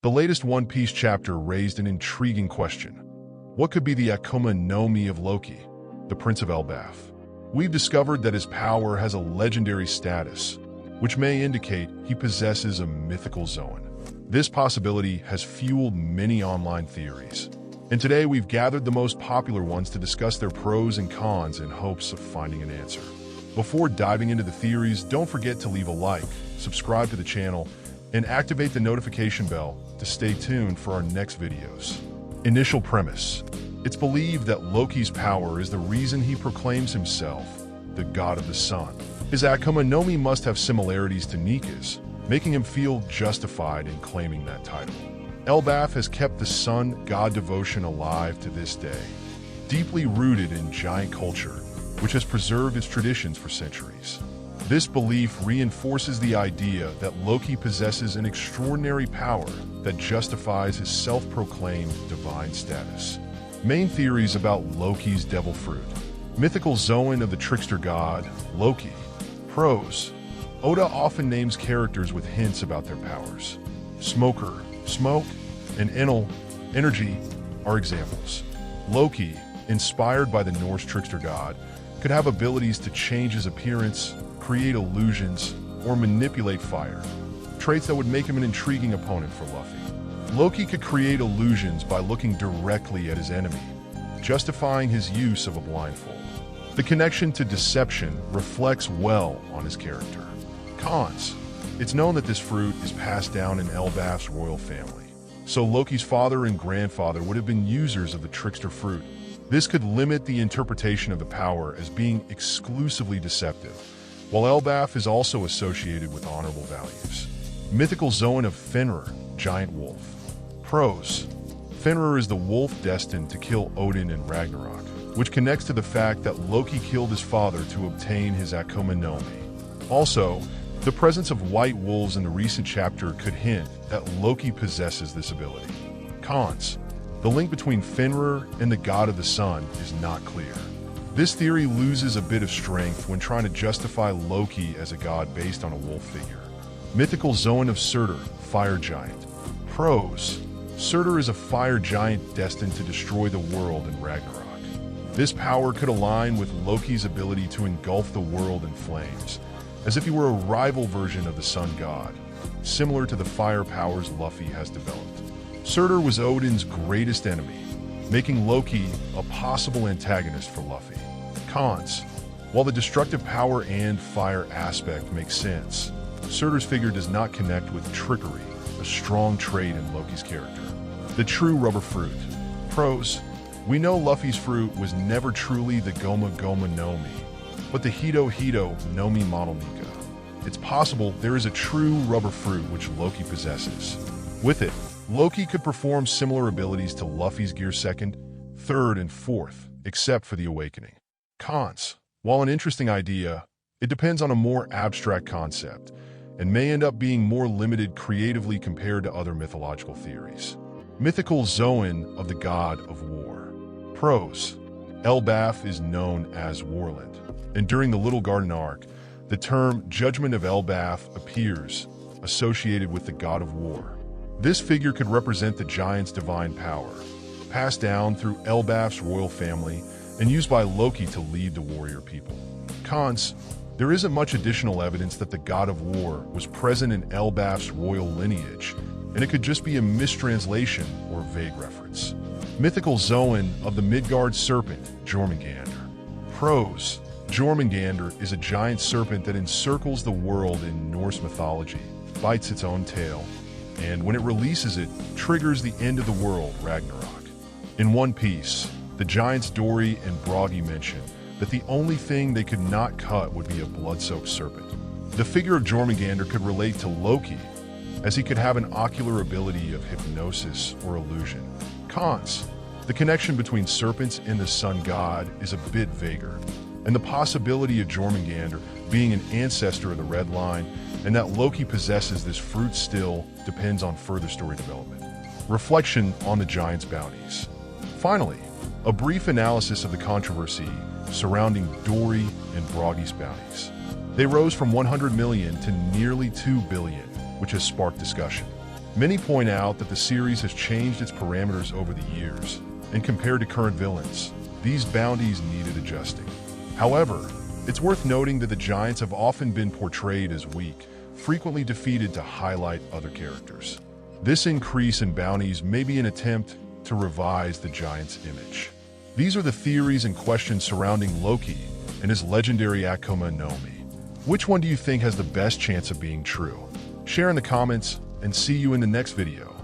The latest One Piece chapter raised an intriguing question. What could be the Akuma no Mi of Loki, the Prince of Elbaf? We've discovered that his power has a legendary status, which may indicate he possesses a mythical Zoan. This possibility has fueled many online theories, and today we've gathered the most popular ones to discuss their pros and cons in hopes of finding an answer. Before diving into the theories, don't forget to leave a like, subscribe to the channel, and activate the notification bell to stay tuned for our next videos. Initial premise. It's believed that Loki's power is the reason he proclaims himself the god of the sun. His Akuma no Mi must have similarities to Nika's, making him feel justified in claiming that title. Elbaf has kept the sun god devotion alive to this day, deeply rooted in giant culture, which has preserved its traditions for centuries. This belief reinforces the idea that Loki possesses an extraordinary power that justifies his self-proclaimed divine status. Main theories about Loki's devil fruit. Mythical Zoan of the Trickster God, Loki. Pros. Oda often names characters with hints about their powers. Smoker, smoke, and Enel, energy, are examples. Loki, inspired by the Norse Trickster God, could have abilities to change his appearance, create illusions, or manipulate fire, traits that would make him an intriguing opponent for Luffy. Loki could create illusions by looking directly at his enemy, justifying his use of a blindfold. The connection to deception reflects well on his character. Cons. It's known that this fruit is passed down in Elbaf's royal family, so Loki's father and grandfather would have been users of the trickster fruit. This could limit the interpretation of the power as being exclusively deceptive, while Elbaf is also associated with honorable values. Mythical Zoan of Fenrir, giant wolf. Pros. Fenrir is the wolf destined to kill Odin in Ragnarok, which connects to the fact that Loki killed his father to obtain his Akuma no Mi. Also, the presence of white wolves in the recent chapter could hint that Loki possesses this ability. Cons. The link between Fenrir and the god of the sun is not clear. This theory loses a bit of strength when trying to justify Loki as a god based on a wolf figure. Mythical Zoan of Surtur, fire giant. Pros. Surtur is a fire giant destined to destroy the world in Ragnarok. This power could align with Loki's ability to engulf the world in flames, as if he were a rival version of the sun god, similar to the fire powers Luffy has developed. Surtur was Odin's greatest enemy, making Loki a possible antagonist for Luffy. Cons. While the destructive power and fire aspect makes sense, Surtur's figure does not connect with trickery, a strong trait in Loki's character. The true rubber fruit. Pros. We know Luffy's fruit was never truly the Gomu Gomu no Mi, but the Hito no Mi model Nika. It's possible there is a true rubber fruit which Loki possesses. With it, Loki could perform similar abilities to Luffy's Gear 2nd, 3rd, and 4th, except for the awakening. Cons. While an interesting idea, it depends on a more abstract concept, and may end up being more limited creatively compared to other mythological theories. Mythical Zoan of the God of War. Pros. Elbaf is known as Warland, and during the Little Garden arc, the term Judgment of Elbaf appears, associated with the God of War. This figure could represent the giant's divine power, passed down through Elbaf's royal family and used by Loki to lead the warrior people. Cons. There isn't much additional evidence that the God of War was present in Elbaf's royal lineage, and it could just be a mistranslation or vague reference. Mythical Zoan of the Midgard Serpent, Jormungandr. Pros. Jormungandr is a giant serpent that encircles the world in Norse mythology, bites its own tail, and when it releases it, triggers the end of the world, Ragnarok. In One Piece, the giants Dory and Bragi mention that the only thing they could not cut would be a blood-soaked serpent. The figure of Jormungandr could relate to Loki, as he could have an ocular ability of hypnosis or illusion. Cons. The connection between serpents and the sun god is a bit vaguer, and the possibility of Jormungandr being an ancestor of the Red Line and that Loki possesses this fruit still depends on further story development. Reflection on the giant's bounties. Finally, a brief analysis of the controversy surrounding Dory and Bragi's bounties. They rose from 100 million to nearly 2 billion, which has sparked discussion. Many point out that the series has changed its parameters over the years, and compared to current villains, these bounties needed adjusting. However, it's worth noting that the giants have often been portrayed as weak, frequently defeated to highlight other characters. This increase in bounties may be an attempt to revise the giant's image. These are the theories and questions surrounding Loki and his legendary Akuma no Mi. Which one do you think has the best chance of being true? Share in the comments, and see you in the next video.